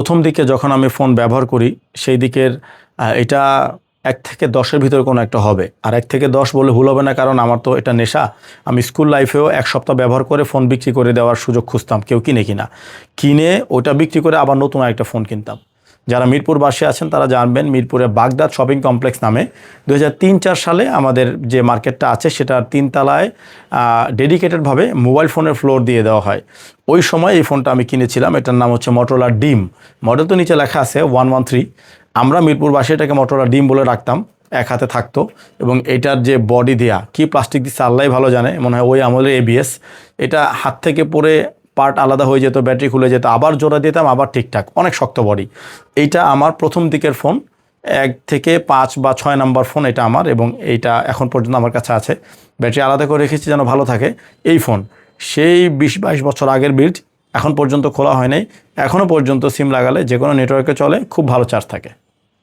প্রথম দিকে যখন আমি ফোন ব্যবহার করি সেই দিকের এটা 1 থেকে 10-এর ভিতরে কোনো একটা হবে। আর 1 থেকে 10 বলে ভুল হবে না, কারণ আমার তো এটা নেশা। আমি স্কুল লাইফেও 1 সপ্তাহ ব্যবহার করে ফোন বিক্রি করে দেওয়ার সুযোগ খুঁজতাম, কেউ কিনে কিনা, কিনে ওটা বিক্রি করে আবার নতুন আরেকটা ফোন কিনতাম। যারা মিরপুরবাসী আছেন তারা জানবেন, মিরপুরে বাগদাদ শপিং কমপ্লেক্স নামে 2003-4 সালে আমাদের যে মার্কেটটা আছে সেটার 3 তলায় ডেডিকেটেডভাবে মোবাইল ফোনের ফ্লোর দিয়ে দেওয়া হয়। ওই সময় এই ফোনটা আমি কিনেছিলাম। এটার নাম হচ্ছে মটোরোলা ডিম। মডেল তো নিচে লেখা আছে 113। আমরা মিরপুরবাসী এটাকে মটোরোলা ডিম বলে রাখতাম, এক হাতে থাকতো। এবং এটার যে বডি দেয়া, কি প্লাস্টিক দিচ্ছে আল্লাহ ভালো জানে, মনে হয় ওই আমলের ABS। এটা হাত থেকে পড়ে পার্ট আলাদা হয়ে যেত, ব্যাটারি খুলে যেত, আবার জোড়া দিতাম, আবার ঠিকঠাক, অনেক শক্ত বডি। এইটা আমার প্রথম দিকের ফোন, 1 থেকে 5 বা 6 নাম্বার ফোন এটা আমার, এবং এইটা এখন পর্যন্ত আমার কাছে আছে। ব্যাটারি আলাদা করে রেখেছি যেন ভালো থাকে। এই ফোন সেই 20-22 বছর আগের বিল্ড, এখন পর্যন্ত খোলা হয় নাই। এখনও পর্যন্ত সিম লাগালে যে কোনো নেটওয়ার্কে চলে, খুব ভালো চার্জ থাকে।